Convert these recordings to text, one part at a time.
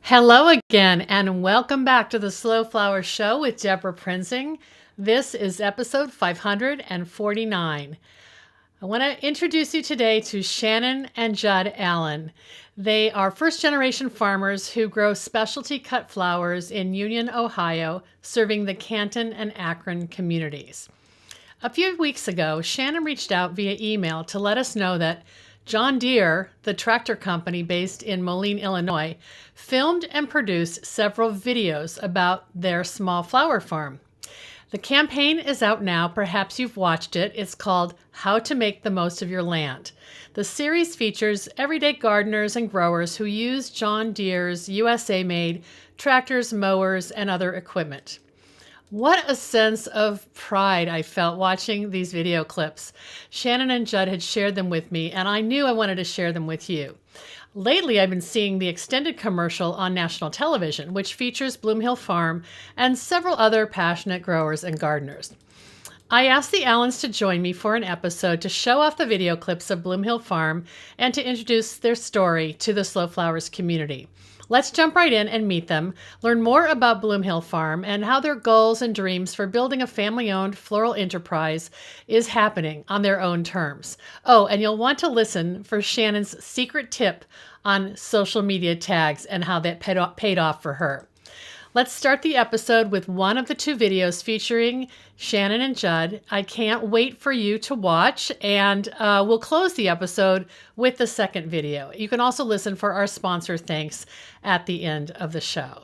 Hello again, and welcome back to the Slow Flower Show with Deborah Prinzing. This is episode 549. I want to introduce you today to Shannon and Judd Allen. They are first-generation farmers who grow specialty cut flowers in Union, Ohio, serving the Canton and Akron communities. A few weeks ago, Shannon reached out via email to let us know that John Deere, the tractor company based in Moline, Illinois, filmed and produced several videos about their small flower farm. The campaign is out now. Perhaps you've watched it. It's called How to Make the Most of Your Land. The series features everyday gardeners and growers who use John Deere's USA-made tractors, mowers, and other equipment. What a sense of pride I felt watching these video clips. Shannon and Judd had shared them with me, and I knew I wanted to share them with you. Lately, I've been seeing the extended commercial on national television, which features Bloom Hill Farm and several other passionate growers and gardeners. I asked the Allens to join me for an episode to show off the video clips of Bloom Hill Farm and to introduce their story to the Slow Flowers community. Let's jump right in and meet them, learn more about Bloom Hill Farm and how their goals and dreams for building a family-owned floral enterprise is happening on their own terms. Oh, and you'll want to listen for Shannon's secret tip on social media tags and how that paid off for her. Let's start the episode with one of the two videos featuring Shannon and Judd. I can't wait for you to watch, and we'll close the episode with the second video. You can also listen for our sponsor thanks at the end of the show.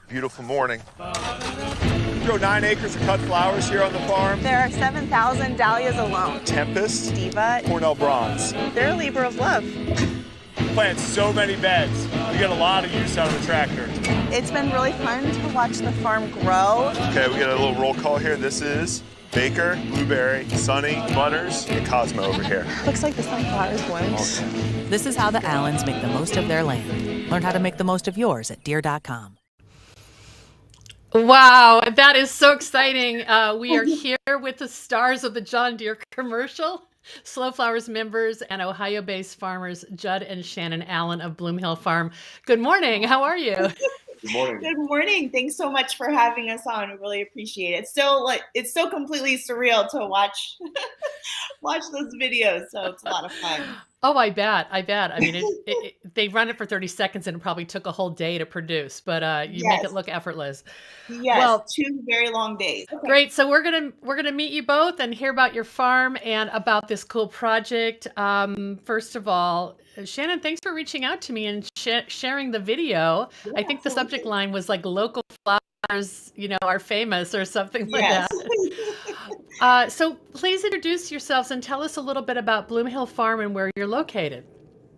Beautiful morning. We grow 9 acres of cut flowers here on the farm. There are 7,000 dahlias alone. Tempest, Diva, Cornell Bronze. they're a labor of love. Plant so many beds. We get a lot of use out of the tractor. It's been really fun to watch the farm grow. Okay, we got a little roll call here. This is Baker, Blueberry, Sunny, Butters, and Cosmo over here. Looks like the sunflowers bloomed. This is how the Allens make the most of their land. Learn how to make the most of yours at Deere.com. Wow, that is so exciting. We are here with the stars of the John Deere commercial, Slow Flowers members and Ohio-based farmers Judd and Shannon Allen of Bloom Hill Farm. Good morning. How are you? Good morning. Good morning. Thanks so much for having us on. We really appreciate it. It's so completely surreal to watch watch those videos. So it's a lot of fun. Oh, I bet. I mean, they run it for 30 seconds and it probably took a whole day to produce, but you make it look effortless. Yes, Well, 2 very long days. Okay. great. So we're gonna meet you both and hear about your farm and about this cool project. First of all, Shannon, thanks for reaching out to me and sharing the video. Yeah, I think the subject line was like local flowers, are famous or something like Yes. that. So please introduce yourselves and tell us a little bit about Bloom Hill Farm and where you're located.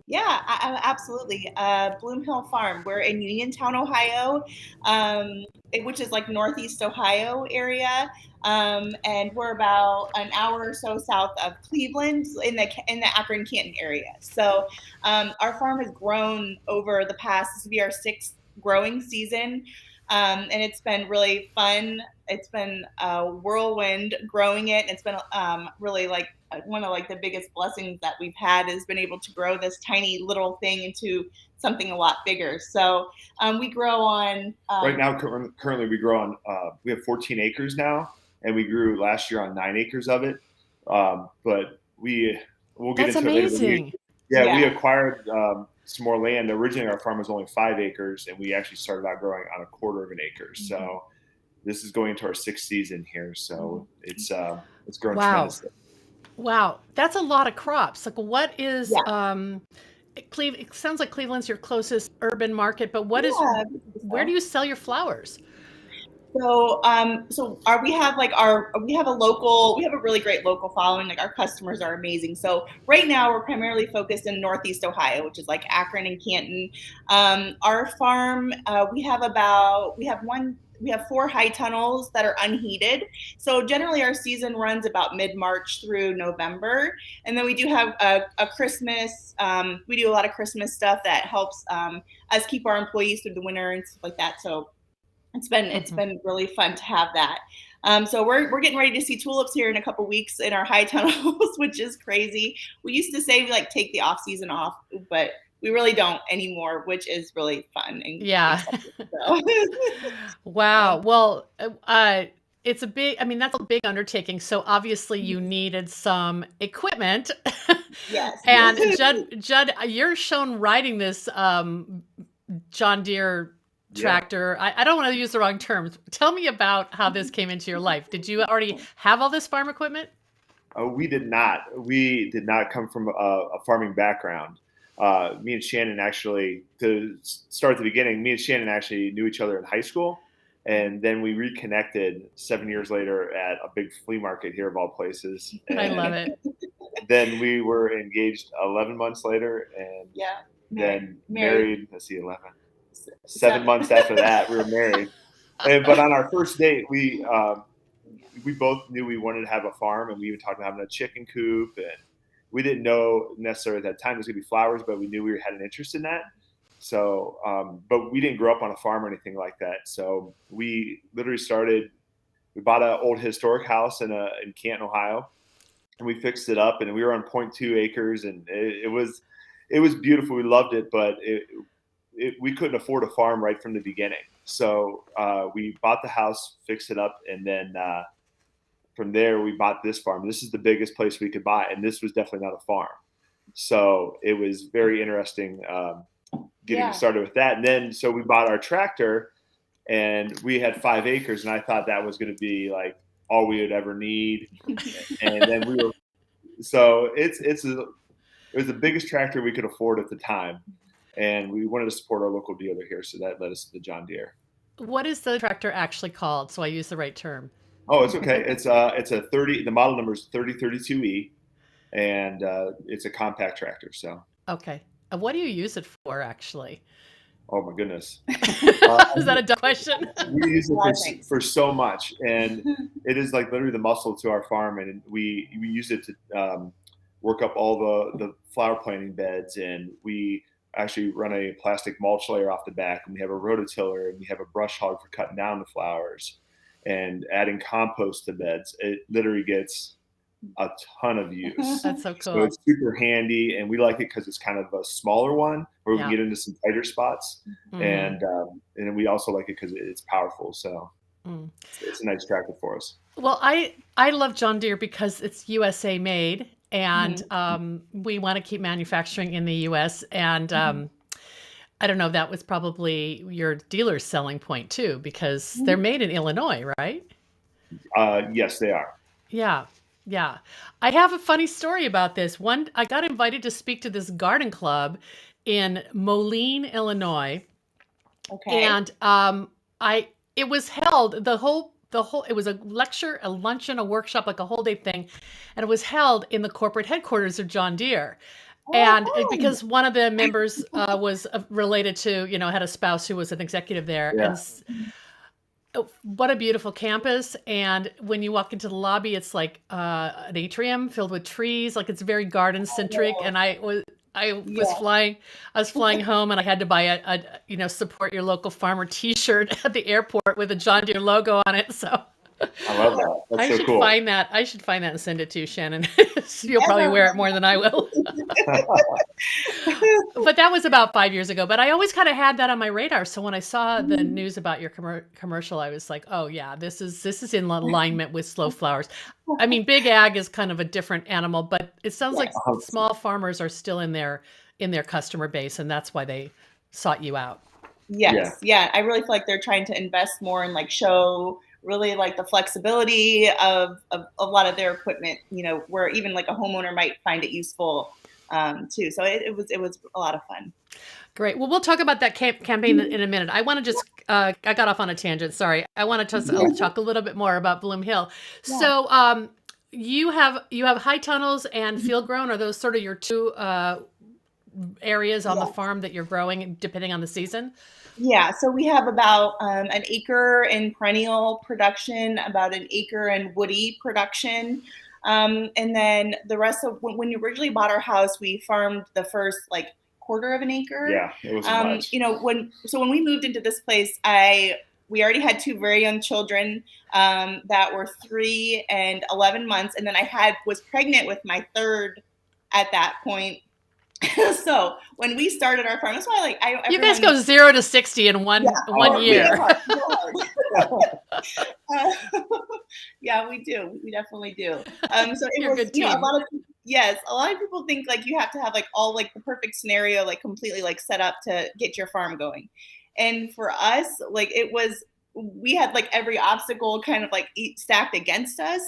Yeah, absolutely. Bloom Hill Farm. We're in Uniontown, Ohio, which is like Northeast Ohio area. And we're about an hour or so south of Cleveland in the Akron Canton area. So our farm has grown over the past, this will be our 6th growing season. And it's been really fun. It's been a whirlwind growing it. It's been really like one of like the biggest blessings that we've had has been able to grow this tiny little thing into something a lot bigger. So we grow on right now. Currently, we grow on. We have 14 acres now, and we grew last year on 9 acres of it. But we'll get That's into it later. amazing. We acquired some more land. Originally, our farm was only 5 acres, and we actually started out growing on 1/4 of an acre. Mm-hmm. So this is going into our 6th season here. So it's growing Wow. tremendously. Wow, that's a lot of crops. Like, what is It sounds like Cleveland's your closest urban market, but where do you sell your flowers? So, we have a really great local following. Like our customers are amazing. So right now we're primarily focused in Northeast Ohio, which is like Akron and Canton. Our farm, we have 4 high tunnels that are unheated. So generally our season runs about mid-March through November. And then we do have a Christmas, we do a lot of Christmas stuff that helps us keep our employees through the winter and stuff like that. So it's been really fun to have that. So we're getting ready to see tulips here in a couple weeks in our high tunnels, which is crazy. We used to say we like take the off season off, but we really don't anymore, which is really fun and Yeah. exciting, so. Wow. Well, it's a big, I mean, that's a big undertaking. So obviously you needed some equipment. Yes. And Judd, you're shown riding this John Deere tractor. I don't want to use the wrong terms. Tell me about how this came into your life. Did you already have all this farm equipment? We did not. We did not come from a farming background. Me and Shannon actually, to start at the beginning, me and Shannon actually knew each other in high school. And then we reconnected 7 years later at a big flea market here of all places. And I love it. Then we were engaged 11 months later and then married, let's see, 11. 7 months after that, we were married. But on our first date, we both knew we wanted to have a farm, and we even talked about having a chicken coop. And we didn't know necessarily at that time it was going to be flowers, but we knew we had an interest in that. So, but we didn't grow up on a farm or anything like that. So we literally we bought an old historic house in Canton, Ohio, and we fixed it up, and we were on 0.2 acres, and it was beautiful. We loved it, but we couldn't afford a farm right from the beginning. So we bought the house, fixed it up, and then from there we bought this farm. This is the biggest place we could buy, and this was definitely not a farm. So it was very interesting getting started with that. And then so we bought our tractor, and we had 5 acres, and I thought that was going to be like all we would ever need. And then it was the biggest tractor we could afford at the time. And we wanted to support our local dealer here, so that led us to the John Deere. What is the tractor actually called, so I use the right term? Oh, it's okay. It's a 30. The model number is 3032E, and it's a compact tractor. So. Okay. What do you use it for, actually? Oh my goodness. Is that a dumb question? We use it for so much, and it is like literally the muscle to our farm, and we use it to work up all the flower planting beds, and we actually run a plastic mulch layer off the back, and we have a rototiller, and we have a brush hog for cutting down the flowers and adding compost to beds. It literally gets a ton of use. That's so cool. So it's super handy, and we like it because it's kind of a smaller one where we can get into some tighter spots. And we also like it because it's powerful. So it's a nice tractor for us. Well, I love John Deere because it's USA made, and we want to keep manufacturing in the US. And I don't know, that was probably your dealer's selling point too, because they're made in Illinois, right? Yes, they are. Yeah. Yeah. I have a funny story about this. I got invited to speak to this garden club in Moline, Illinois. Okay. And it was held, it was a lecture, a luncheon, a workshop, like a whole day thing. And it was held in the corporate headquarters of John Deere. And because one of the members was related to, had a spouse who was an executive there. Yeah. And what a beautiful campus. And when you walk into the lobby, it's like an atrium filled with trees. Like, it's very garden centric. And I was flying home, and I had to buy a support your local farmer t-shirt at the airport with a John Deere logo on it. So I love that. That's so cool. I should find that and send it to you, Shannon. You'll probably wear it more than I will. But that was about 5 years ago. But I always kind of had that on my radar. So when I saw the news about your commercial, I was like, oh yeah, this is in alignment with slow flowers. I mean, big ag is kind of a different animal, but it sounds like small farmers are still in their customer base, and that's why they sought you out. Yes. Yeah. I really feel like they're trying to invest more and like show really like the flexibility of a lot of their equipment, where even like a homeowner might find it useful too. So it was a lot of fun. Great. Well, we'll talk about that campaign in a minute. I want to just, I got off on a tangent. Sorry. I want to talk a little bit more about Bloom Hill. Yeah. So you have high tunnels and field grown. Are those sort of your two areas on the farm that you're growing depending on the season? Yeah, so we have about an acre in perennial production, about an acre in woody production. And then the rest of, when you originally bought our house, we farmed the first quarter of an acre. Yeah, it was much. When we moved into this place, I we already had 2 very young children that were 3 and 11 months. And then I was pregnant with my 3rd at that point. So when we started our farm, that's why you guys go 0 to 60 in one year. Yeah, we do. We definitely do. So it was, a lot of people think like you have to have like all like the perfect scenario, like completely like set up to get your farm going. And for us, like we had like every obstacle kind of like stacked against us.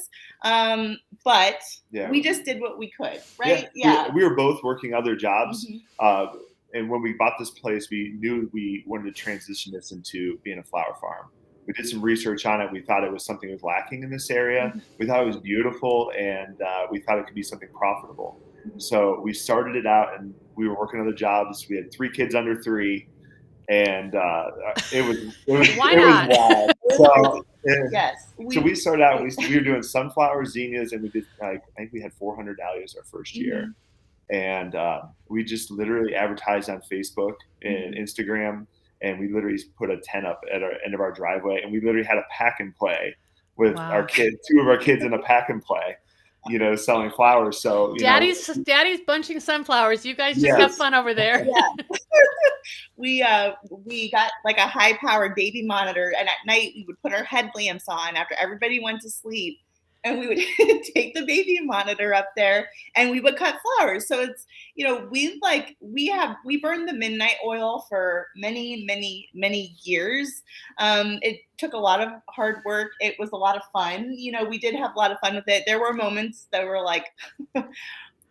But we just did what we could, right? Yeah. We were both working other jobs. Mm-hmm. And when we bought this place, we knew we wanted to transition this into being a flower farm. We did some research on it. We thought it was something that was lacking in this area. Mm-hmm. We thought it was beautiful, and we thought it could be something profitable. Mm-hmm. So we started it out, and we were working other jobs. We had 3 kids under 3. And it was Why not? Wild. So, yes. So we started out. We were doing sunflowers, zinnias, and we did. I think we had 400 dahlias our first year, and we just literally advertised on Facebook and Instagram, and we literally put a tent up at our end of our driveway, and we literally had a pack and play with our kids, 2 of our kids in a pack and play. Selling flowers. So Daddy's bunching sunflowers. You guys just have fun over there. Yeah. We got like a high-powered baby monitor, and at night we would put our headlamps on after everybody went to sleep, and we would take the baby monitor up there and we would cut flowers. So it's, we burned the midnight oil for many, many, many years. It took a lot of hard work. It was a lot of fun. We did have a lot of fun with it. There were moments that were like,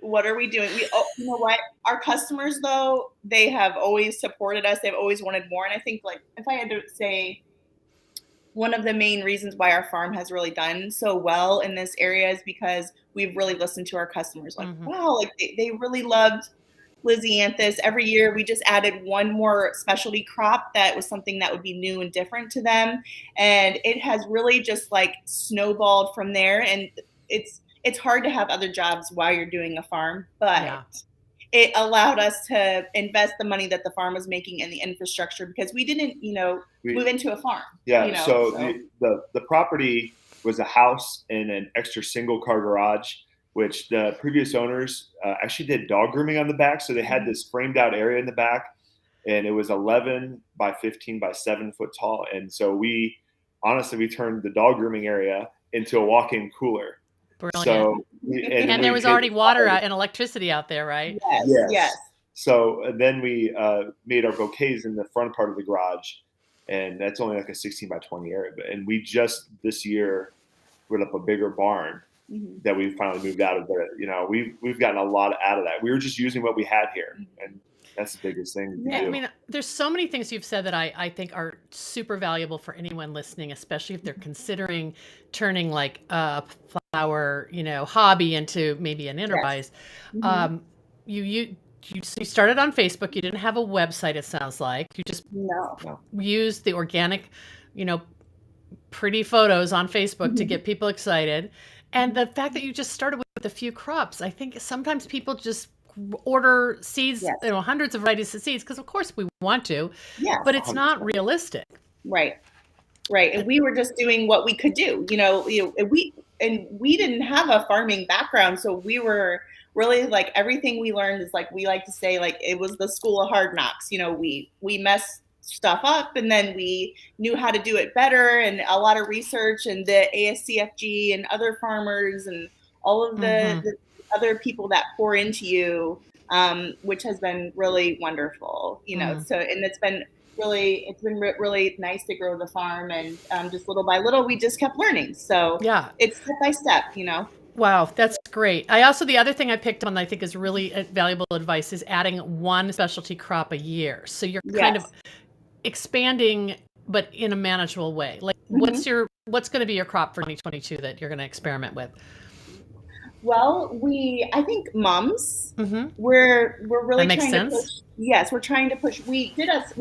what are we doing? You know what? Our customers, though, they have always supported us. They've always wanted more. And I think, like, if I had to say one of the main reasons why our farm has really done so well in this area is because we've really listened to our customers. Like, wow, like they really loved Lysianthus. Every year we just added one more specialty crop that was something that would be new and different to them. And it has really just like snowballed from there. And it's hard to have other jobs while you're doing a farm, but it allowed us to invest the money that the farm was making in the infrastructure because we didn't, move into a farm. Yeah. So the property was a house and an extra single car garage, which the previous owners actually did dog grooming on the back. So they had this framed out area in the back, and it was 11 by 15 by 7 foot tall. And so we turned the dog grooming area into a walk-in cooler. Brilliant. So and there was already water and electricity out there, right? Yes. So then we made our bouquets in the front part of the garage, and that's only like a 16 by 20 area. And we just this year put up a bigger barn that we finally moved out of there. We've gotten a lot out of that. We were just using what we had here, and that's the biggest thing. Yeah, I mean, there's so many things you've said that I think are super valuable for anyone listening, especially if they're considering turning like a flower, hobby into maybe an enterprise. Yes. You started on Facebook. You didn't have a website, it sounds like. You just used the organic, pretty photos on Facebook to get people excited. And the fact that you just started with a few crops, I think sometimes people just order seeds, hundreds of varieties of seeds, because of course we want to, but it's 100%. Not realistic. Right. And we were just doing what we could do, we didn't have a farming background. So we were really like, everything we learned is like, we like to say, like, it was the school of hard knocks. We messed stuff up, and then we knew how to do it better, and a lot of research, and the ASCFG and other farmers and all of the other people that pour into you, which has been really wonderful, so, and it's been really nice to grow the farm, and just little by little, we just kept learning. So it's step by step, Wow, that's great. The other thing I picked on that I think is really valuable advice is adding one specialty crop a year. So you're kind of expanding, but in a manageable way. Like, what's going to be your crop for 2022 that you're going to experiment with? Well, I think mums. We're really that trying makes sense. To push. Yes, we're trying to push. We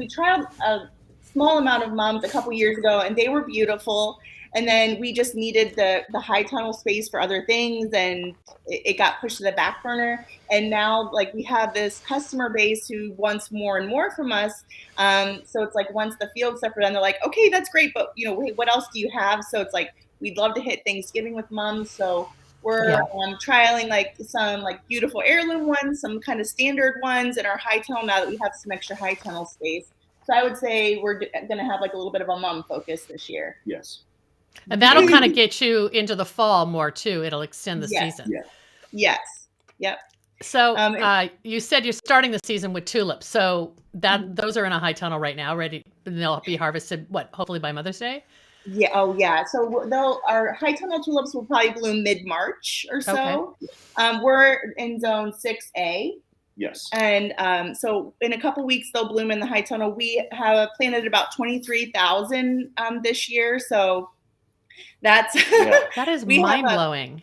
tried a small amount of mums a couple years ago, and they were beautiful. And then we just needed the high tunnel space for other things, and it got pushed to the back burner. And now like we have this customer base who wants more and more from us. So it's like once the field stuff are done, they're like, okay, that's great, but wait, what else do you have? So it's like we'd love to hit Thanksgiving with moms. So we're trialing like some like beautiful heirloom ones, some kind of standard ones, and our high tunnel now that we have some extra high tunnel space. So I would say we're going to have like a little bit of a mom focus this year. Yes. And that'll kind of get you into the fall more too. It'll extend the season. Yeah. Yes. Yep. So you said you're starting the season with tulips. So those are in a high tunnel right now, ready. They'll be harvested, hopefully by Mother's Day? Yeah. Oh, yeah. So our high tunnel tulips will probably bloom mid-March or so. Okay. We're in zone 6A. Yes. And so in a couple weeks, they'll bloom in the high tunnel. We have planted about 23,000 this year. So that's that is mind blowing.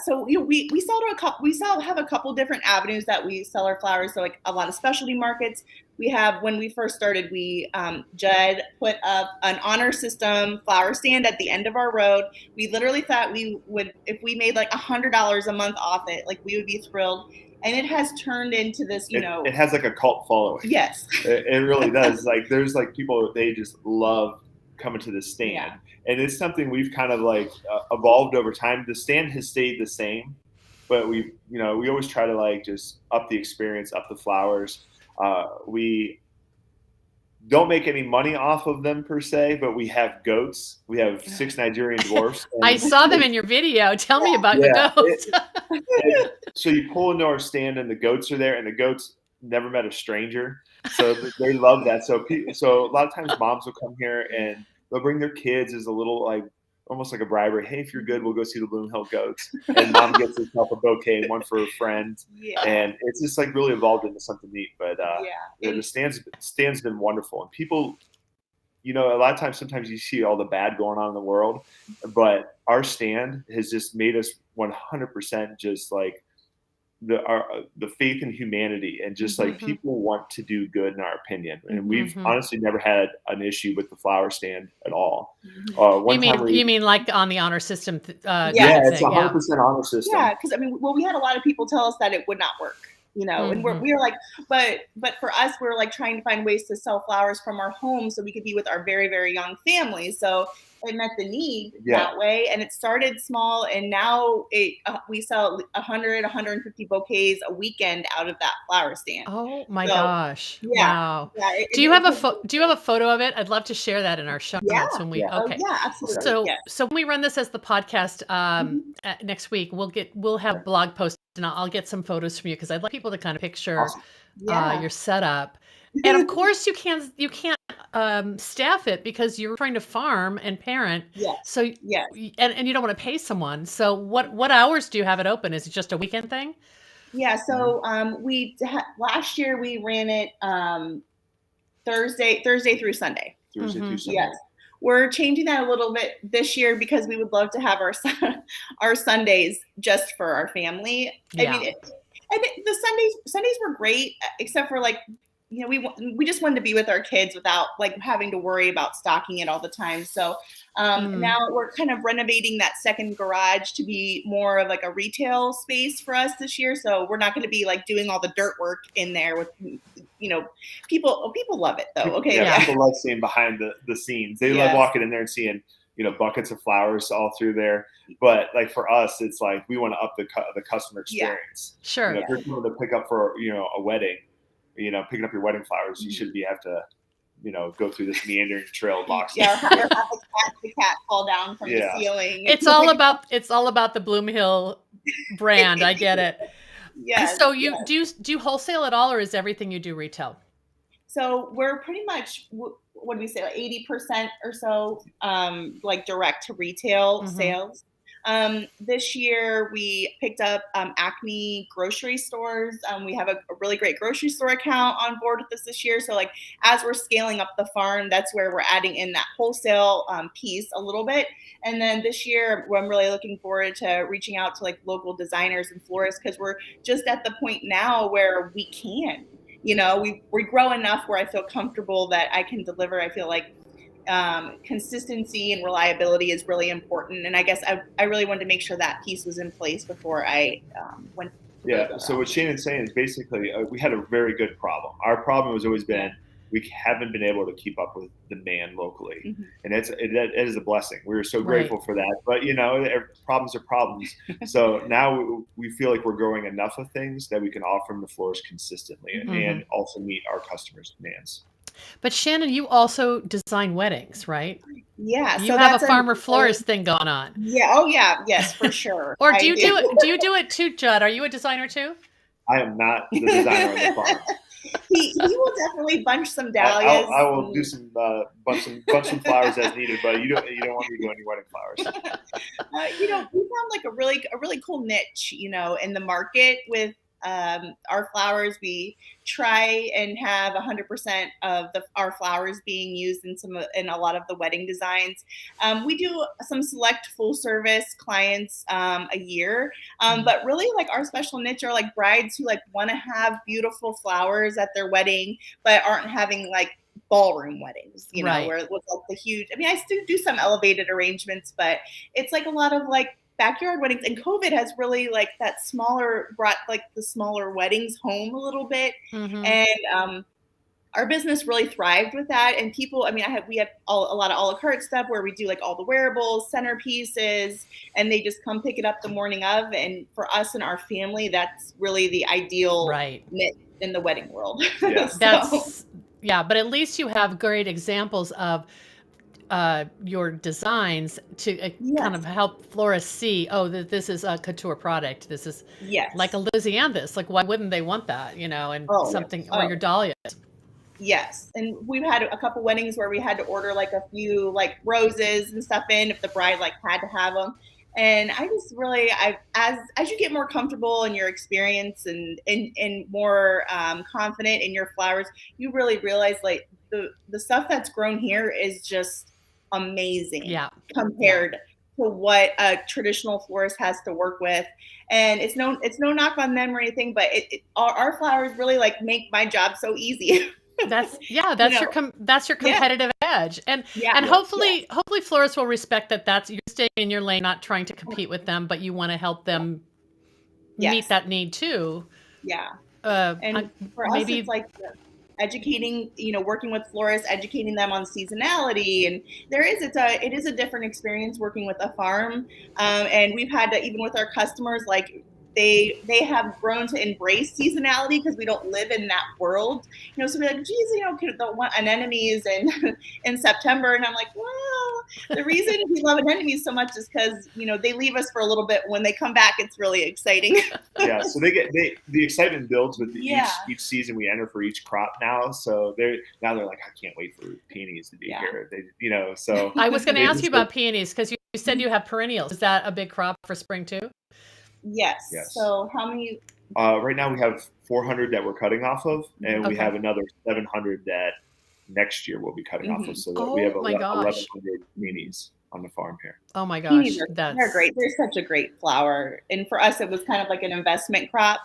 So we have a couple different avenues that we sell our flowers. So like a lot of specialty markets. We have, when we first started, Judd put up an honor system flower stand at the end of our road. We literally thought we would, if we made like $100 a month off it, like we would be thrilled. And it has turned into this, it has like a cult following. Yes. It really does. Like there's like people, they just love coming to the stand. Yeah. And it's something we've kind of like evolved over time. The stand has stayed the same, but we always try to like just up the experience, up the flowers. We don't make any money off of them per se, but we have goats. We have 6 Nigerian dwarfs. I saw them in your video. Tell me about the goats. So you pull into our stand and the goats are there, and the goats never met a stranger. So they love that. So a lot of times moms will come here and they'll bring their kids as a little, like, almost like a bribery. Hey, if you're good, we'll go see the Bloom Hill goats. And mom gets herself a bouquet and one for her friend. Yeah. And it's just like really evolved into something neat. But the stand's been wonderful. And people, a lot of times, sometimes you see all the bad going on in the world, but our stand has just made us 100% just like the faith in humanity, and just like people want to do good in our opinion. And we've honestly never had an issue with the flower stand at all. You mean like on the honor system? It's 100% honor system. Yeah, because we had a lot of people tell us that it would not work. And we were like, but for us, we're like trying to find ways to sell flowers from our home so we could be with our very, very young families. So it met the need that way. And it started small, and now we sell 100, 150 bouquets a weekend out of that flower stand. Oh my gosh. Yeah. Wow. Yeah, do you have a photo of it? I'd love to share that in our show notes when we, okay. Oh, yeah, absolutely. So when we run this as the podcast next week, we'll have blog posts, and I'll get some photos from you, because I'd like people to kind of picture your setup. And of course you can't staff it, because you're trying to farm and parent. Yes. So and you don't want to pay someone. So what hours do you have it open? Is it just a weekend thing? Yeah. So last year we ran it Thursday through Sunday. Thursday through Sunday. Yes. We're changing that a little bit this year, because we would love to have our Sundays just for our family. Yeah. I mean, the Sundays were great, except for like, we just wanted to be with our kids without like having to worry about stocking it all the time. So now we're kind of renovating that second garage to be more of like a retail space for us this year. So we're not going to be like doing all the dirt work in there with, people love it though. Okay. Yeah. People love seeing behind the scenes. They love walking in there and seeing, buckets of flowers all through there. But like for us, it's like, we want to up the customer experience. Yeah. Sure. If you're going to pick up for, a wedding, picking up your wedding flowers, you shouldn't have to, go through this meandering trail of boxes. Yeah, or have the cat fall down from the ceiling. It's all about the Bloom Hill brand. I get it. Yeah. So do you wholesale at all, or is everything you do retail? So we're pretty much, what do we say, like 80% or so, like direct to retail sales. This year we picked up Acme grocery stores. We have a really great grocery store account on board with us this year. So like as we're scaling up the farm, that's where we're adding in that wholesale piece a little bit. And then this year I'm really looking forward to reaching out to like local designers and florists, because we're just at the point now where we can, we grow enough where I feel comfortable that I can deliver. I feel like consistency and reliability is really important. And I guess I really wanted to make sure that piece was in place before I went. Yeah. So what Shannon's saying is basically we had a very good problem. Our problem has always been we haven't been able to keep up with demand locally, and it is a blessing. We're so grateful for that. But problems are problems. So now we feel like we're growing enough of things that we can offer them to florists consistently and also meet our customers' demands. But Shannon, you also design weddings, right? Yeah. You have a farmer florist thing going on. Yeah. Oh yeah. Yes, for sure. Or do you do it? Do you do it too, Judd? Are you a designer too? I am not the designer on the farm. He will definitely bunch some dahlias. I will do some bunch some flowers as needed, but you don't want me to do any wedding flowers. We found like a really cool niche, in the market with our flowers. We try and have 100% of our flowers being used in a lot of the wedding designs. We do some select full service clients a year, but really like our special niche are like brides who like want to have beautiful flowers at their wedding, but aren't having like ballroom weddings, where it was like the huge. I mean, I still do some elevated arrangements, but it's like a lot of like backyard weddings, and COVID has really like brought like the smaller weddings home a little bit. And our business really thrived with that. And people, we have a lot of a la carte stuff where we do like all the wearables, centerpieces, and they just come pick it up the morning of. And for us and our family, that's really the ideal niche in the wedding world. Yeah. But at least you have great examples of your designs to kind of help florists see, that this is a couture product. This is like a Lizzie Ann this. Like, why wouldn't they want that, and something, or your dahlias? Yes. And we've had a couple weddings where we had to order like a few like roses and stuff in if the bride like had to have them. And I just really, as you get more comfortable in your experience and more confident in your flowers, you really realize like the stuff that's grown here is just amazing compared to what a traditional florist has to work with. And it's no knock on them or anything, but our flowers really like make my job so easy. That's your competitive edge, and hopefully florists will respect that you're staying in your lane, not trying to compete with them, but you want to help them meet that need too. And for us, it's like educating, working with florists, educating them on seasonality, and it is a different experience working with a farm, and we've had to, even with our customers, like they have grown to embrace seasonality because we don't live in that world. So we're like, geez, don't want anemones in September. And I'm like, well, the reason we love anemones so much is because, they leave us for a little bit. When they come back, it's really exciting. So the excitement builds with each season we enter for each crop now. So they're like, I can't wait for peonies to be here. So I was going to ask you about peonies because you said you have perennials. Is that a big crop for spring too? Yes. So how many? Right now we have 400 that we're cutting off of, and we have another 700 that next year we'll be cutting off of. So that we have 1,100 peonies on the farm here. Oh my gosh, they're great. They're such a great flower, and for us it was kind of like an investment crop.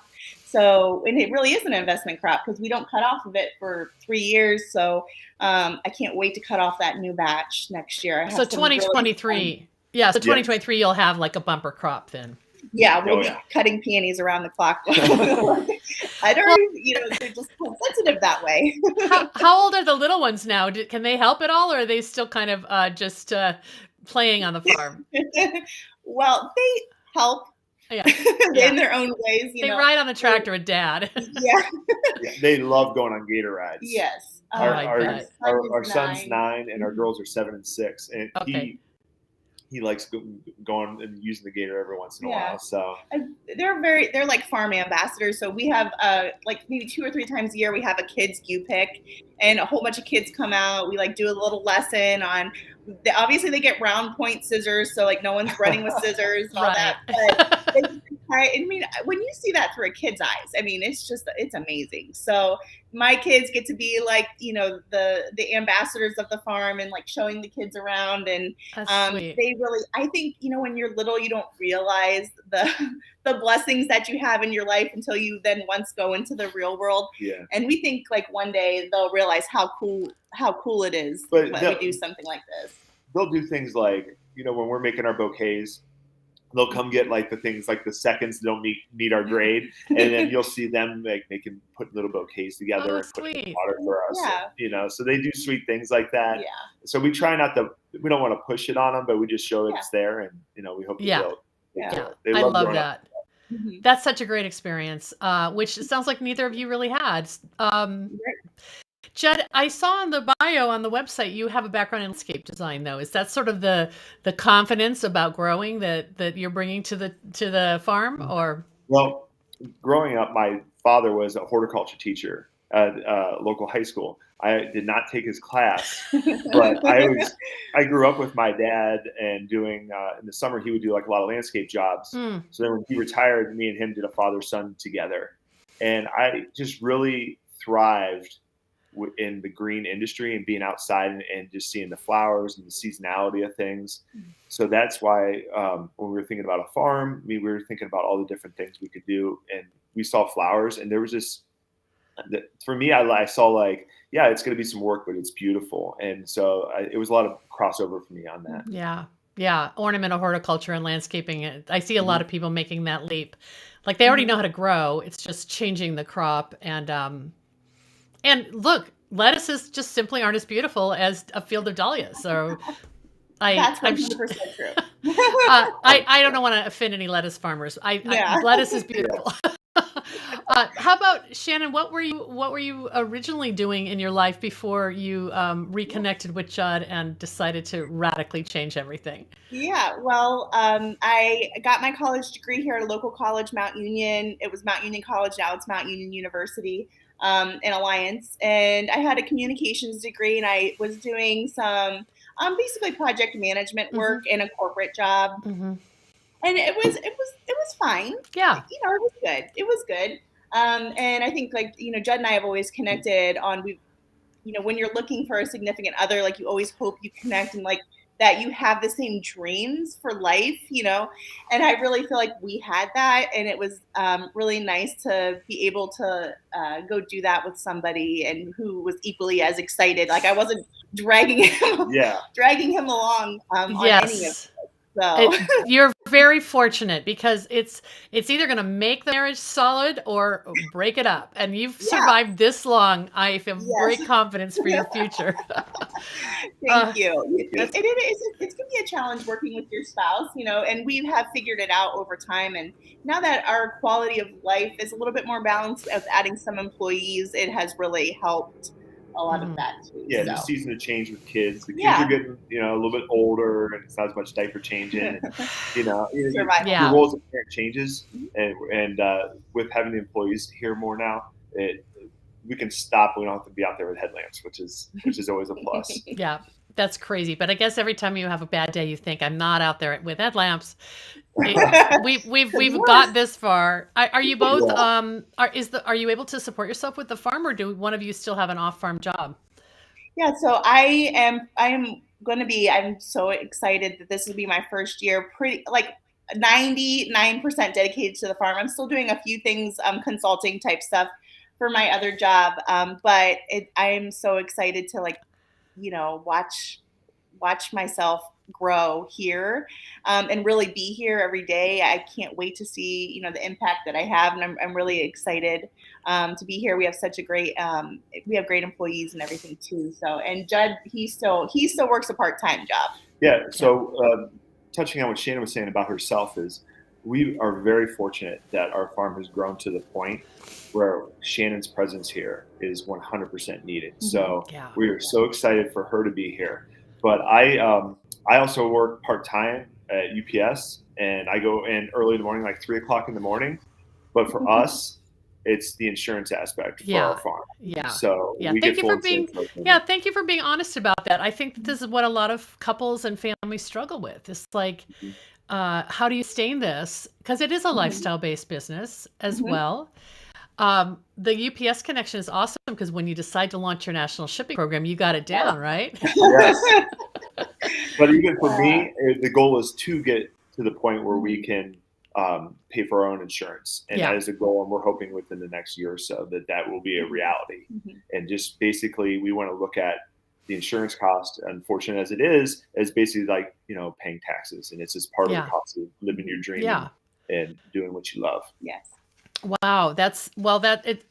So, and it really is an investment crop because we don't cut off of it for 3 years. So I can't wait to cut off that new batch next year. So 2023, so 2023 you'll have like a bumper crop then. Yeah, we'll be cutting peonies around the clock. I don't, they're just sensitive that way. How old are the little ones now? Can they help at all, or are they still kind of just playing on the farm? Well, they help in their own ways. They ride on the tractor with Dad. They love going on gator rides. Yes. Our son's 9 and our girls are 7 and 6, and he likes going and using the gator every once in a while. So they're like farm ambassadors. So we have like maybe 2 or 3 times a year we have a kids GU pick, and a whole bunch of kids come out. We like do a little lesson on. Obviously they get round point scissors, so like no one's running with scissors and all that. But they right? I mean, when you see that through a kid's eyes, I mean, it's amazing. So my kids get to be like, the ambassadors of the farm and like showing the kids around. And they really, I think, when you're little, you don't realize the blessings that you have in your life until you then once go into the real world. Yeah. And we think like one day they'll realize how cool it is when we do something like this. They'll do things like, when we're making our bouquets, they'll come get like the things like the seconds don't meet our grade, and then you'll see them put little bouquets together and put in water for us. Yeah. And, so they do sweet things like that. Yeah. So we try we don't want to push it on them, but we just show it's there, and we hope they'll. Yeah, I love that. Mm-hmm. That's such a great experience, which it sounds like neither of you really had. Judd, I saw on the bio on the website you have a background in landscape design, though. Is that sort of the confidence about growing that you're bringing to the farm, or? Well, growing up, my father was a horticulture teacher at a local high school. I did not take his class, but I grew up with my dad, and doing in the summer he would do like a lot of landscape jobs. So then when he retired, me and him did a father-son together, and I just really thrived in the green industry and being outside and just seeing the flowers and the seasonality of things. So that's why when we were thinking about a farm, we were thinking about all the different things we could do, and we saw flowers, and there was this, for me, I saw like, it's going to be some work, but it's beautiful. And so it was a lot of crossover for me on that. Yeah. Ornamental horticulture and landscaping. I see a lot of people making that leap. Like they already know how to grow. It's just changing the crop. And look, lettuces just simply aren't as beautiful as a field of dahlias. So that's 100% true. I don't want to offend any lettuce farmers. Lettuce is beautiful. How about Shannon? What were you originally doing in your life before you reconnected with Judd and decided to radically change everything? Yeah, well, I got my college degree here at a local college, Mount Union. It was Mount Union College. Now it's Mount Union University. In Alliance, and I had a communications degree, and I was doing some basically project management work in a corporate job, and it was fine. Yeah, it was good. And I think like Judd and I have always connected on when you're looking for a significant other, like you always hope you connect and like that you have the same dreams for life, and I really feel like we had that, and it was really nice to be able to go do that with somebody and who was equally as excited. Like I wasn't dragging him along on any of it. So you're very fortunate because it's either going to make the marriage solid or break it up. And you've survived this long. I feel great confidence for your future. Thank you. It's going to be a challenge working with your spouse, and we have figured it out over time. And now that our quality of life is a little bit more balanced with adding some employees, it has really helped a lot of that too. Yeah, the season of change with kids. The kids are getting, a little bit older, and it's not as much diaper changing. And, your role as a parent changes, and with having the employees here more now, we can stop. We don't have to be out there with headlamps, which is always a plus. Yeah, that's crazy. But I guess every time you have a bad day, you think, I'm not out there with headlamps. We've got this far. Are you both? Are you able to support yourself with the farm, or do one of you still have an off-farm job? Yeah, so I am going to be. I'm so excited that this will be my first year. Pretty like 99% dedicated to the farm. I'm still doing a few things, consulting type stuff for my other job, but I am so excited to watch myself grow here and really be here every day. I can't wait to see the impact that I have, and I'm really excited to be here. We have such a great great employees and everything too. So, and Judd, he still works a part-time job. Yeah. So touching on what Shannon was saying about herself, is we are very fortunate that our farm has grown to the point where Shannon's presence here is 100% needed. So we are so excited for her to be here. But I also work part-time at UPS, and I go in early in the morning, like 3:00 in the morning. But for us, it's the insurance aspect for our farm. Yeah. So thank you for being honest about that. I think that this is what a lot of couples and families struggle with. It's like how do you sustain this? Because it is a lifestyle-based business as well. The UPS connection is awesome because when you decide to launch your national shipping program, you got it down, right? Yes. But even for me, the goal is to get to the point where we can pay for our own insurance. And that is a goal, and we're hoping within the next year or so that will be a reality. And just basically, we want to look at the insurance cost, unfortunate as it is basically like, paying taxes. And it's just part of the cost of living your dream and doing what you love. Yes. Wow,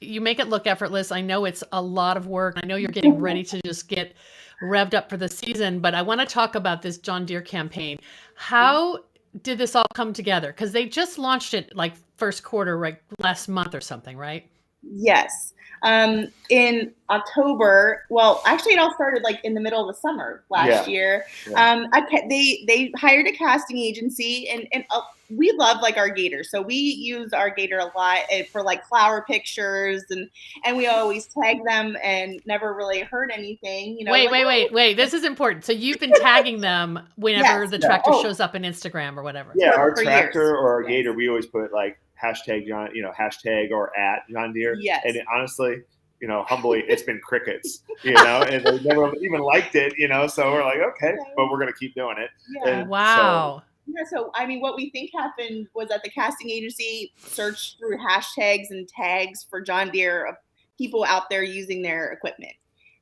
you make it look effortless. I know it's a lot of work. I know you're getting ready to just get revved up for the season, but I want to talk about this John Deere campaign. How did this all come together? Because they just launched it like first quarter, like last month or something, right? Yes. In October, well, actually it all started like in the middle of the summer last year. Yeah. They hired a casting agency and we love like our gator. So we use our gator a lot for like flower pictures and we always tag them and never really heard anything, Wait. This is important. So you've been tagging them whenever the tractor shows up on Instagram or whatever. Yeah. Our tractor years. Or our gator, we always put like hashtag John, hashtag or at John Deere. Yes. And honestly, humbly, it's been crickets, and they never even liked it, so we're like, okay, but we're going to keep doing it. Yeah. Wow. So, I mean, what we think happened was that the casting agency searched through hashtags and tags for John Deere of people out there using their equipment.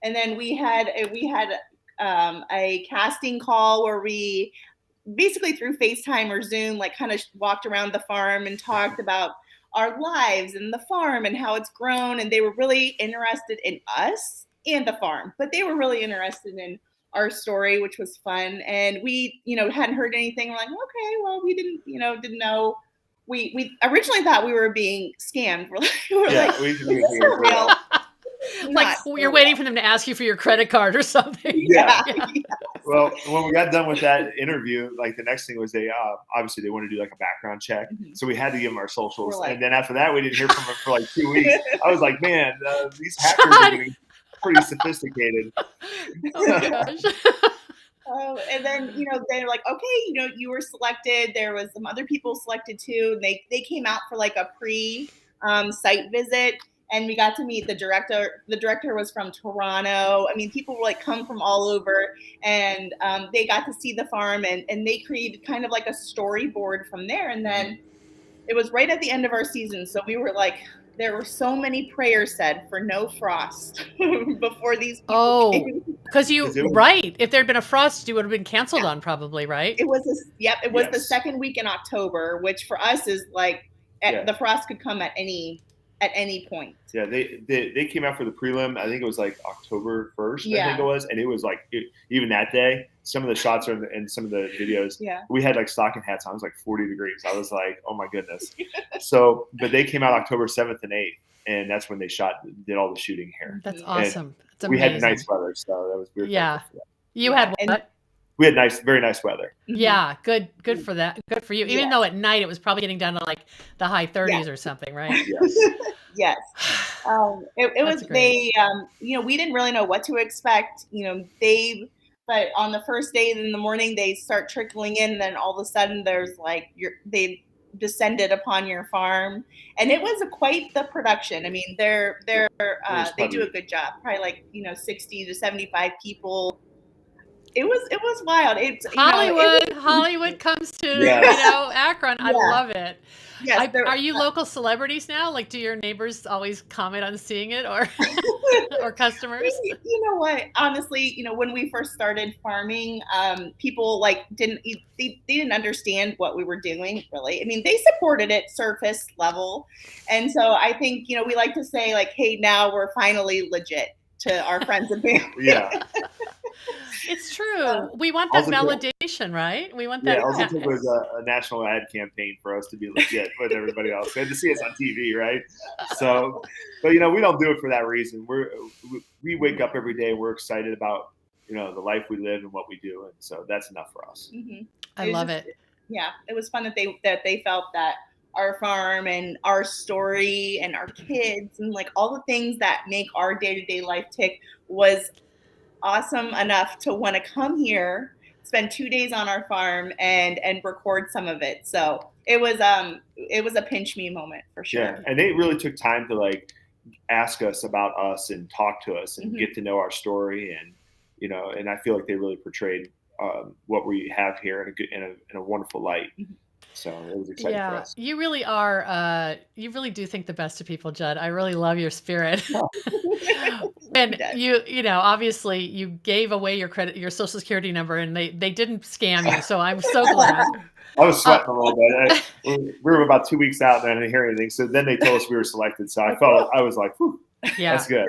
And then we had a casting call where we basically through FaceTime or Zoom, like kind of walked around the farm and talked about our lives and the farm and how it's grown. And they were really interested in us and the farm, but they were really interested in our story, which was fun. And we, hadn't heard anything. We're like, okay, well, we didn't know. We originally thought we were being scammed. We're like, is this for real? Like you're waiting for them to ask you for your credit card or something. Yeah. Well, when we got done with that interview, like the next thing was they obviously they want to do like a background check. So we had to give them our socials. And then after that, we didn't hear from them for like 2 weeks. I was like, man, these hackers are getting pretty sophisticated. Oh my gosh. And then, they're like, okay, you were selected. There was some other people selected too. They came out for like a site visit. And we got to meet the director. The director was from Toronto. I mean, people were like come from all over, and they got to see the farm, and they created kind of like a storyboard from there. And then it was right at the end of our season, so we were like, there were so many prayers said for no frost before these people came. Because if there'd been a frost, you would have been canceled on probably, right? It was the second week in October, which for us is like the frost could come at any point. Yeah, they came out for the prelim. I think it was like October 1st, I think it was. And it was like, even that day, some of the shots are in some of the videos. Yeah. We had like stocking hats on. It was like 40 degrees. I was like, oh my goodness. So, but they came out October 7th and 8th. And that's when they did all the shooting here. That's awesome. That's we had nice weather. So that was weird. Yeah. You had what? We had very nice weather. Yeah, good for that. Good for you. Even though at night it was probably getting down to like the high 30s or something, right? Yes. Yes. It was great. We didn't really know what to expect. But on the first day in the morning they start trickling in, and then all of a sudden there's like they descended upon your farm, and it was quite the production. I mean, they do a good job. Probably like 60 to 75 people. It was wild. It's Hollywood comes to Akron. I love it. Yes, are you local celebrities now? Like, do your neighbors always comment on seeing it, or or customers? You know what? Honestly, when we first started farming, people didn't understand what we were doing. Really, I mean, they supported it surface level, and so I think we like to say like, hey, now we're finally legit to our friends and family. Yeah. It's true. We want that validation, right? We want that. Yeah, also it was a national ad campaign for us to be legit with everybody else. They had to see us on TV, right? So, but we don't do it for that reason. We wake up every day. We're excited about the life we live and what we do, and so that's enough for us. Mm-hmm. I love it. Yeah, it was fun that they felt that our farm and our story and our kids and like all the things that make our day-to-day life tick was awesome enough to want to come here, spend 2 days on our farm and record some of it. So it was a pinch me moment for sure. Yeah, and they really took time to like ask us about us and talk to us and get to know our story, and and I feel like they really portrayed what we have here in a wonderful light. So it was exciting for us. You really are. You really do think the best of people, Judd. I really love your spirit. And obviously you gave away your social security number, and they didn't scam you. So I'm so glad. I was sweating a little bit. We were about 2 weeks out, and I didn't hear anything. So then they told us we were selected. So I was like, whew, that's good.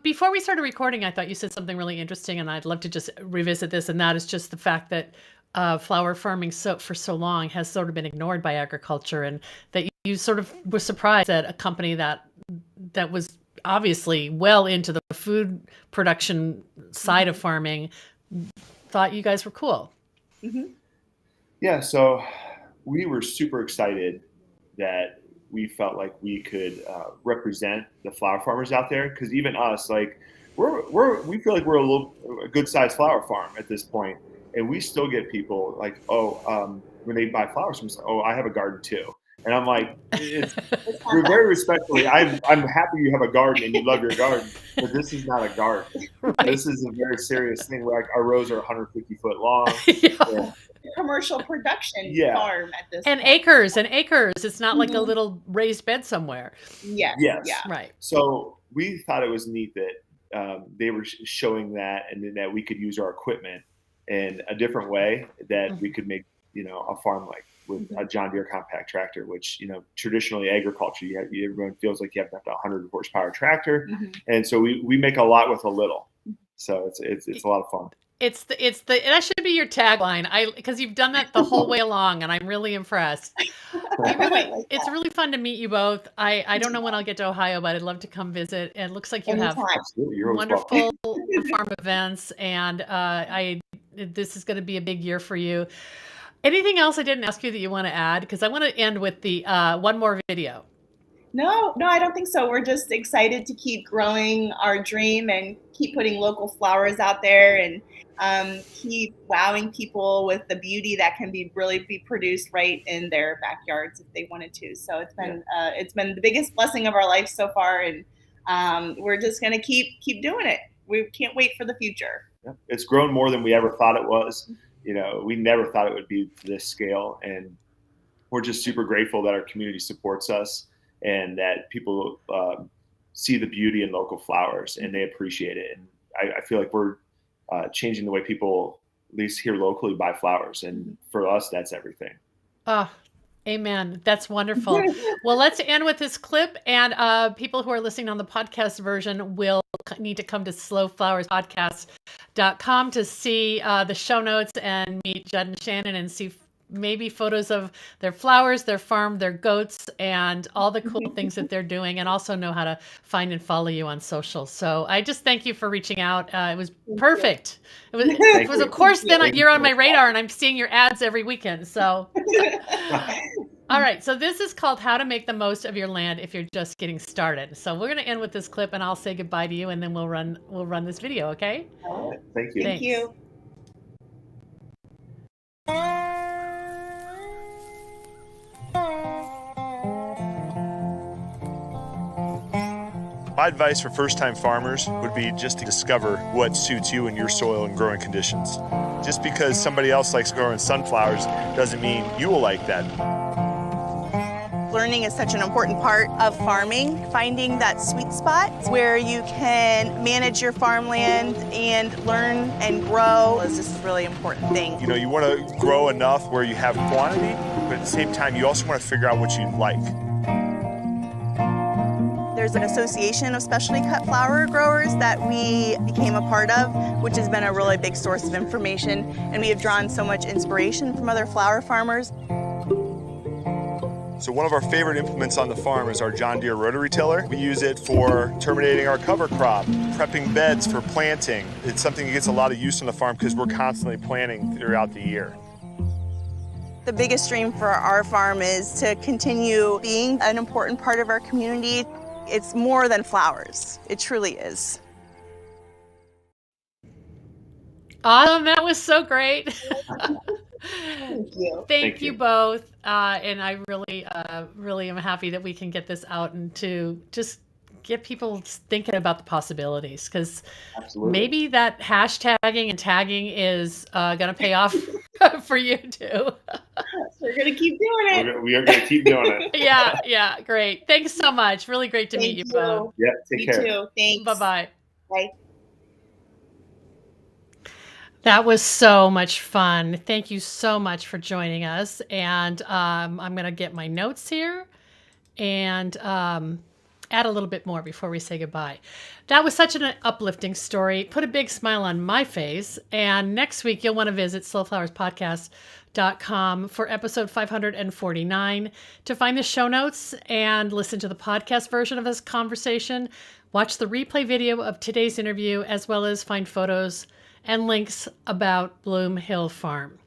Before we started recording, I thought you said something really interesting, and I'd love to just revisit this. And that is just the fact that flower farming for so long has sort of been ignored by agriculture, and that you sort of were surprised that a company that was obviously well into the food production side of farming thought you guys were cool. Yeah, so we were super excited that we felt like we could represent the flower farmers out there, because even us, like we feel like we're a good sized flower farm at this point. And we still get people like, when they buy flowers from us, I have a garden too. And I'm like, we're very respectfully, I'm happy you have a garden and you love your garden, but this is not a garden. Right. This is a very serious thing. Like our rows are 150 foot long. Yeah. Commercial production farm at this and point. Acres and acres. It's not like a little raised bed somewhere. Yes. Yeah. Right. So we thought it was neat that they were showing and that we could use our equipment in a different way, that we could make, a farm like with a John Deere compact tractor, which, traditionally agriculture, everyone feels like you have to have a 100 horsepower tractor. And so we make a lot with a little. So it's a lot of fun. That should be your tagline. Because you've done that the whole way along, and I'm really impressed. It's really fun to meet you both. I don't know when I'll get to Ohio, but I'd love to come visit. It looks like you have wonderful farm events, and this is going to be a big year for you. Anything else I didn't ask you that you want to add? Because I want to end with the one more video. No, I don't think so. We're just excited to keep growing our dream and keep putting local flowers out there, and keep wowing people with the beauty that can really be produced right in their backyards if they wanted to. So it's been the biggest blessing of our life so far, and we're just going to keep doing it. We can't wait for the future. Yeah. It's grown more than we ever thought it was. We never thought it would be to this scale, and we're just super grateful that our community supports us, and that people see the beauty in local flowers and they appreciate it. And I feel like we're changing the way people, at least here locally, buy flowers. And for us, that's everything. Oh, amen. That's wonderful. Well, let's end with this clip. And people who are listening on the podcast version will need to come to slowflowerspodcast.com to see the show notes and meet Judd and Shannon and see maybe photos of their flowers, their farm, their goats, and all the cool things that they're doing, and also know how to find and follow you on social. So I just thank you for reaching out. It was perfect. It was of course, then you're on my radar, and I'm seeing your ads every weekend. So, all right. So this is called How to Make the Most of Your Land If You're Just Getting Started. So we're going to end with this clip, and I'll say goodbye to you, and then we'll run this video. Okay. All right. Thank you. Thank you. My advice for first-time farmers would be just to discover what suits you and your soil and growing conditions. Just because somebody else likes growing sunflowers doesn't mean you will like that. Learning is such an important part of farming. Finding that sweet spot where you can manage your farmland and learn and grow is just a really important thing. You want to grow enough where you have quantity, but at the same time, you also want to figure out what you like. There's an association of specialty cut flower growers that we became a part of, which has been a really big source of information, and we have drawn so much inspiration from other flower farmers. So one of our favorite implements on the farm is our John Deere Rotary tiller. We use it for terminating our cover crop, prepping beds for planting. It's something that gets a lot of use on the farm because we're constantly planting throughout the year. The biggest dream for our farm is to continue being an important part of our community. It's more than flowers. It truly is. Awesome. That was so great. Thank you. Thank you both. And I really am happy that we can get this out and to just get people thinking about the possibilities, because maybe that hashtagging and tagging is going to pay off for you too. We're going to keep doing it. We are going to keep doing it. Yeah, great. Thanks so much. Really great to meet you both. Yeah, take care. You too. Thanks. Bye-bye. Bye. That was so much fun. Thank you so much for joining us. And I'm going to get my notes here and add a little bit more before we say goodbye. That was such an uplifting story. Put a big smile on my face. And next week, you'll want to visit slowflowerspodcast.com for episode 549 to find the show notes and listen to the podcast version of this conversation. Watch the replay video of today's interview, as well as find photos and links about Bloom Hill Farm.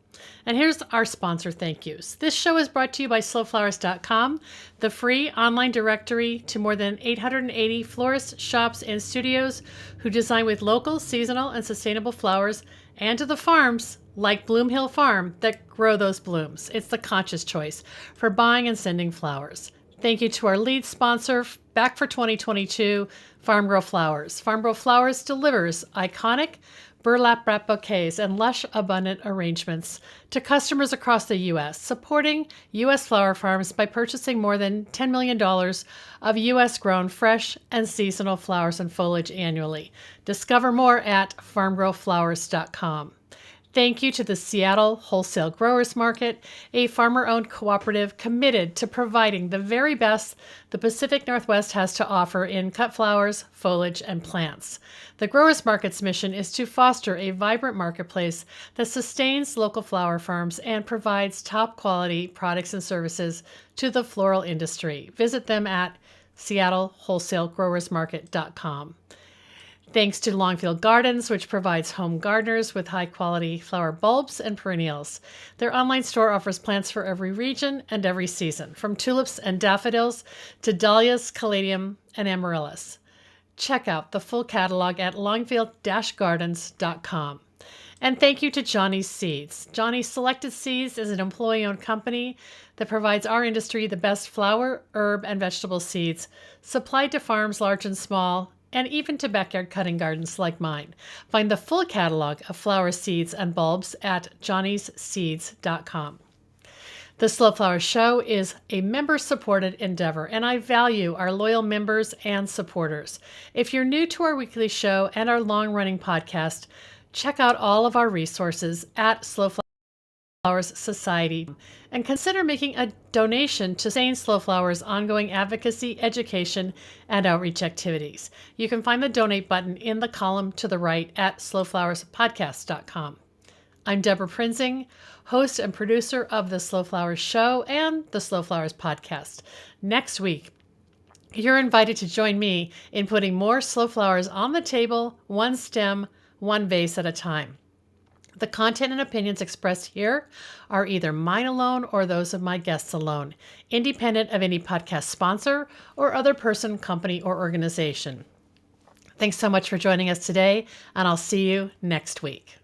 And here's our sponsor thank yous. This show is brought to you by slowflowers.com, the free online directory to more than 880 florists, shops, and studios who design with local, seasonal, and sustainable flowers, and to the farms like Bloom Hill Farm that grow those blooms. It's the conscious choice for buying and sending flowers. Thank you to our lead sponsor, back for 2022, Farm Girl Flowers. Farm Girl Flowers delivers iconic burlap wrap bouquets and lush, abundant arrangements to customers across the U.S., supporting U.S. flower farms by purchasing more than $10 million of U.S.-grown fresh and seasonal flowers and foliage annually. Discover more at farmgirlflowers.com. Thank you to the Seattle Wholesale Growers Market, a farmer-owned cooperative committed to providing the very best the Pacific Northwest has to offer in cut flowers, foliage, and plants. The Growers Market's mission is to foster a vibrant marketplace that sustains local flower farms and provides top-quality products and services to the floral industry. Visit them at seattlewholesalegrowersmarket.com. Thanks to Longfield Gardens, which provides home gardeners with high-quality flower bulbs and perennials. Their online store offers plants for every region and every season, from tulips and daffodils to dahlias, caladium, and amaryllis. Check out the full catalog at longfield-gardens.com. And thank you to Johnny's Seeds. Johnny's Selected Seeds is an employee-owned company that provides our industry the best flower, herb, and vegetable seeds supplied to farms large and small, and even to backyard cutting gardens like mine. Find the full catalog of flower seeds and bulbs at johnnysseeds.com. The Slow Flower Show is a member-supported endeavor, and I value our loyal members and supporters. If you're new to our weekly show and our long-running podcast, check out all of our resources at Slow Flowers Society and consider making a donation to sustain Slow Flowers' ongoing advocacy, education, and outreach activities. You can find the donate button in the column to the right at slowflowerspodcast.com. I'm Deborah Prinzing, host and producer of The Slow Flowers Show and The Slow Flowers Podcast. Next week, you're invited to join me in putting more slow flowers on the table, one stem, one vase at a time. The content and opinions expressed here are either mine alone or those of my guests alone, independent of any podcast sponsor or other person, company, or organization. Thanks so much for joining us today, and I'll see you next week.